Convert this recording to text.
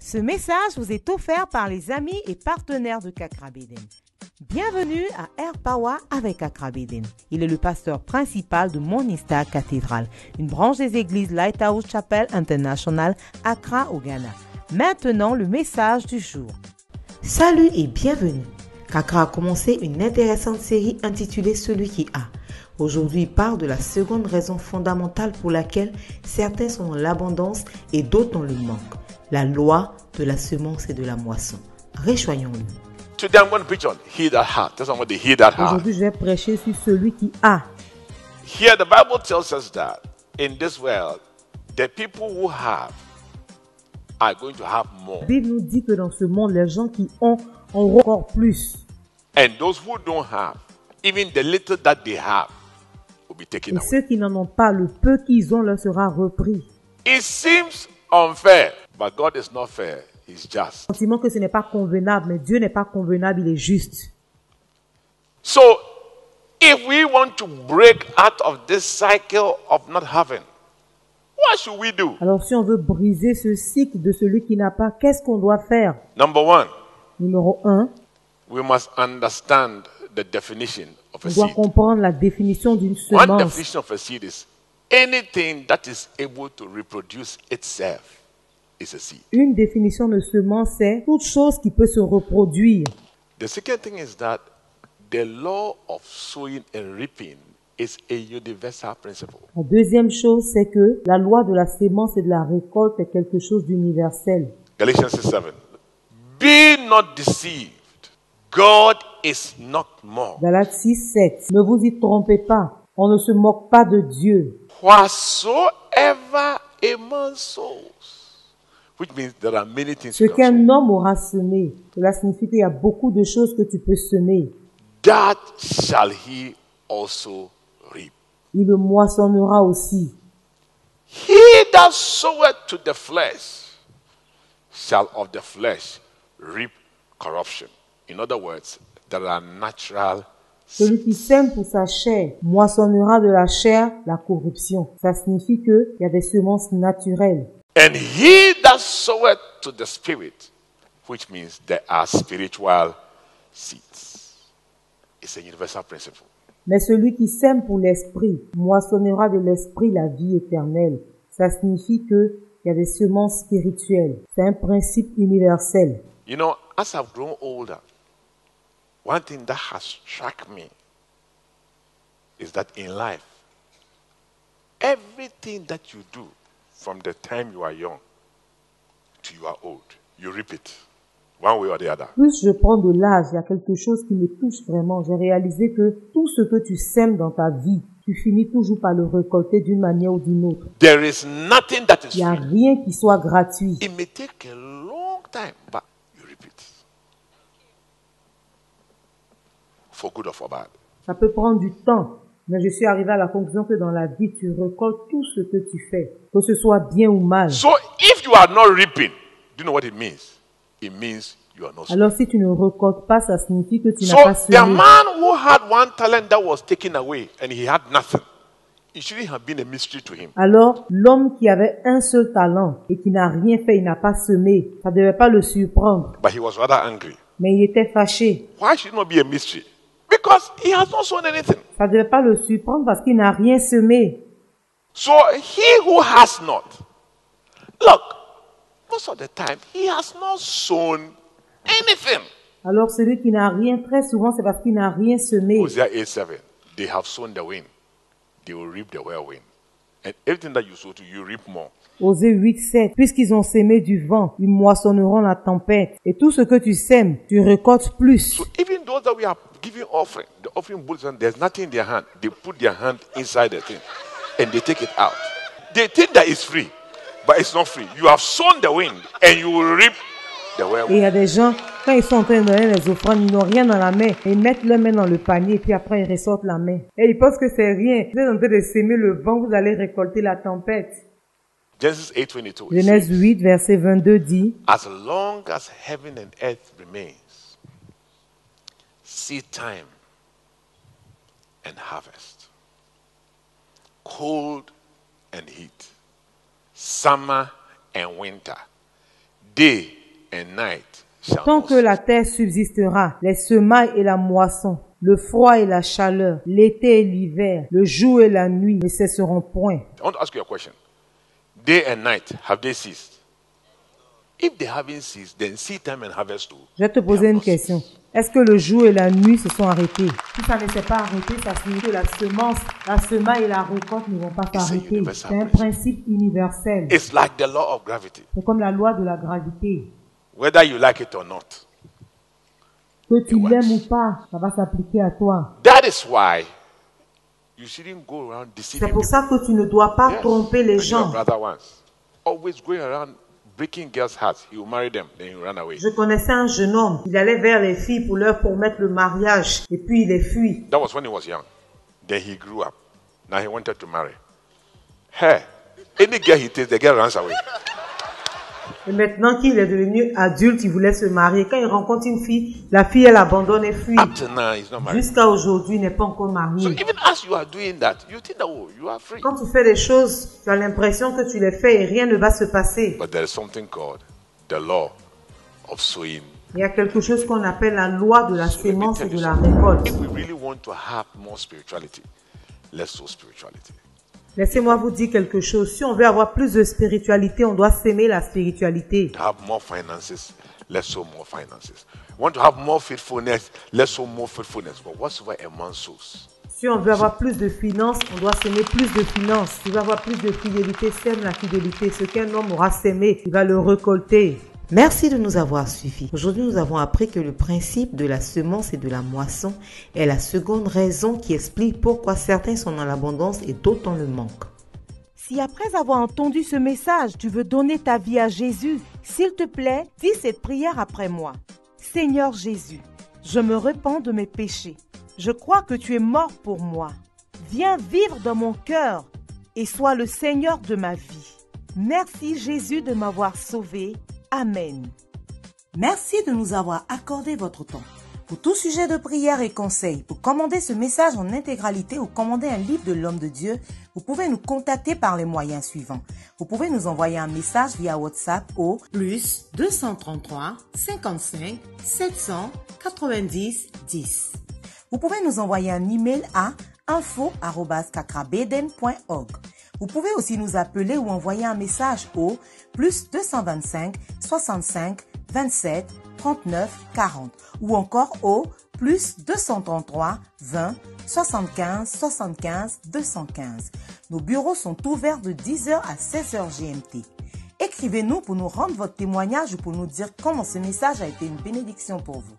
Ce message vous est offert par les amis et partenaires de Kakra Beden. Bienvenue à Air Power avec Accra Beden. Il est le pasteur principal de Morning Star Cathedral, une branche des églises Lighthouse Chapel International, Accra au Ghana. Maintenant, le message du jour. Salut et bienvenue. Kakra a commencé une intéressante série intitulée Celui qui a. Aujourd'hui, il parle de la seconde raison fondamentale pour laquelle certains sont dans l'abondance et d'autres dans le manque. La loi de la semence et de la moisson. Rejoignons-le. Today I'm going to preach on he that hath. That's what the he that hath. Aujourd'hui, je vais prêcher sur celui qui a. Here the Bible tells us that in this world, the people who have are going to have more. La Bible nous dit que dans ce monde, les gens qui ont auront encore plus. And those who don't have, even the little that they have, will be taken Et away. ceux qui n'en ont pas, le peu qu'ils ont leur sera repris. It seems unfair, but God is not fair. He's just. Sentiment que ce n'est pas convenable, mais Dieu n'est pas convenable, il est juste. So, if we want to break out of this cycle of not having, what should we do? Alors si on veut briser ce cycle de celui qui n'a pas, qu'est-ce qu'on doit faire? Number one, Numéro 1, we must understand the definition of a on doit seed. comprendre la définition d'une One semence. definition of a seed is anything that is able to reproduce itself is a seed. Une définition de semence, c'est toute chose qui peut se reproduire. The second thing is that the law of sowing and reaping is a universal principle. La deuxième chose, c'est que la loi de la sémence et de la récolte est quelque chose d'universel. Galatians 6:7. Be not deceived. God is not more. Galates 6, 7. Ne vous y trompez pas. On ne se moque pas de Dieu. Whatsoever a man sows, which means there are many things Ce you can qu'un sow, homme aura semé, cela signifie qu'il y a beaucoup de choses que tu peux semer. that shall he also reap. Il le moissonnera aussi. He that soweth to the flesh shall of the flesh reap corruption. In other words, there are natural. Celui qui sème pour sa chair moissonnera de la chair la corruption. Ça signifie qu'il y a des semences naturelles. And he that soweth to the spirit, which means there are spiritual seeds. It's a universal principle. Mais celui qui sème pour l'esprit moissonnera de l'esprit la vie éternelle. Ça signifie qu'il y a des semences spirituelles. C'est un principe universel. You know, as I've grown older, one thing that has struck me is that in life, everything that you do from the time you are young to you are old, you reap it one way or the other. Plus je prends de l'âge, il y a quelque chose qui me touche vraiment. J'ai réalisé que tout ce que tu sèmes dans ta vie, tu finis toujours par le récolter d'une manière ou d'une autre. There is nothing that is Il n'y a free. rien qui soit gratuit. It may take a long time, but you reap it. For good or for bad. Ça peut prendre du temps. Mais je suis arrivé à la conclusion que dans la vie, tu récoltes tout ce que tu fais, que ce soit bien ou mal. So if you are not reaping, do you know what it means? It means you are not sowing. Alors si tu ne récoltes pas, ça signifie que tu So n'as pas the semé. man who had one talent that was taken away and he had nothing, it shouldn't have been a mystery to him. Alors l'homme qui avait un seul talent et qui n'a rien fait, il n'a pas semé, ça ne devait pas le surprendre. But he was rather angry. Mais il était fâché. Why should it not be a mystery? Because he has not sown anything. Ça ne devait pas le surprendre parce qu'il n'a rien semé. So he who has not, look, most of the time he has not sown anything. Alors celui qui n'a rien, très souvent, c'est parce qu'il n'a rien semé. Hosea 8:7. They have sown the wind, they will reap the whirlwind. And everything that you sow to, you reap more. Osée 8, 7. Puisqu'ils ont sémé du vent, ils moissonneront la tempête. Et tout ce que tu sèmes, tu récoltes plus. So even those that we are giving offering, the offering bulletin, there's nothing in their hand. They put their hand inside the thing and they take it out. They think that it's free, but it's not free. You have sown the wind and you will reap the Et il whirlwind. y a des gens, quand ils sont en train de donner les offrandes, ils n'ont rien dans la main. Ils mettent leur main dans le panier et puis après ils ressortent la main. Et ils pensent que c'est rien. Vous êtes en train de s'aimer le vent, vous allez récolter la tempête. Genesis 8:22. it Genèse says, 8, verset 22 dit, as long as heaven and earth remains, seed time and harvest, cold and heat, summer and winter, day and night shall Tant not que la terre subsistera, les semailles et la moisson, le froid et la chaleur, l'été et l'hiver, le jour et la nuit ne cesseront point. I want to ask you a question. Day and night, have they ceased? If they haven't ceased, then seed time and harvest too. Je vais te poser une question. Est-ce que le jour et la nuit se sont arrêtés? Si ça ne s'est pas arrêté, ça signifie que la semence, la semaille et la récolte ne vont pas s'arrêter. universal C'est un principe universel. It's like the law of gravity. C'est comme la loi de la gravité. Whether you like it or not. Que tu l'aimes ou pas, ça va s'appliquer à toi. That is why you shouldn't go around deceiving C'est pour people. ça que tu ne dois pas Yes. tromper les I knew a gens. brother once. Always going around breaking girls' hearts. He will marry them, then he will run away. Je connaissais un jeune homme. Il allait vers les filles pour leur promettre le mariage. Et puis il les fuit. That was when he was young. Then he grew up. Now he wanted to marry. Hey, any girl he takes, the girl runs away. Et maintenant qu'il est devenu adulte, il voulait se marier. Quand il rencontre une fille, la fille, elle abandonne et fuit. Up to now, he's not married. Jusqu'à aujourd'hui, il n'est pas encore So marié. even as you are doing that, you think that you are free. Quand tu fais des choses, tu as l'impression que tu les fais et rien ne va se passer. But there is something called the law of sowing. Il y a quelque chose qu'on appelle la loi de la So let me sémence tell et you de la something. récolte. If we really want to have more spirituality, let's sow spirituality. Laissez-moi vous dire quelque chose. Si on veut avoir plus de spiritualité, on doit s'aimer la spiritualité. To have more finances, let's sow more finances. Want to have more faithfulness, let's sow more faithfulness. But whatsoever a man sows, Si on veut avoir plus de finances, on doit s'aimer plus de finances. Si on veut avoir plus de fidélité, sème la fidélité. Ce qu'un homme aura sémé, il va le récolter. Merci de nous avoir suivis. Aujourd'hui, nous avons appris que le principe de la semence et de la moisson est la seconde raison qui explique pourquoi certains sont dans l'abondance et d'autres dans le manque. Si après avoir entendu ce message, tu veux donner ta vie à Jésus, s'il te plaît, dis cette prière après moi. Seigneur Jésus, je me repens de mes péchés. Je crois que tu es mort pour moi. Viens vivre dans mon cœur et sois le Seigneur de ma vie. Merci Jésus de m'avoir sauvé. Amen. Merci de nous avoir accordé votre temps. Pour tout sujet de prière et conseils, pour commander ce message en intégralité ou commander un livre de l'homme de Dieu, vous pouvez nous contacter par les moyens suivants. Vous pouvez nous envoyer un message via WhatsApp au +233 55 790 10. Vous pouvez nous envoyer un email à info@kakrabeden.org. Vous pouvez aussi nous appeler ou envoyer un message au +225 65 27 39 40 ou encore au +233 20 75 75 215. Nos bureaux sont ouverts de 10h à 16h GMT. Écrivez-nous pour nous rendre votre témoignage ou pour nous dire comment ce message a été une bénédiction pour vous.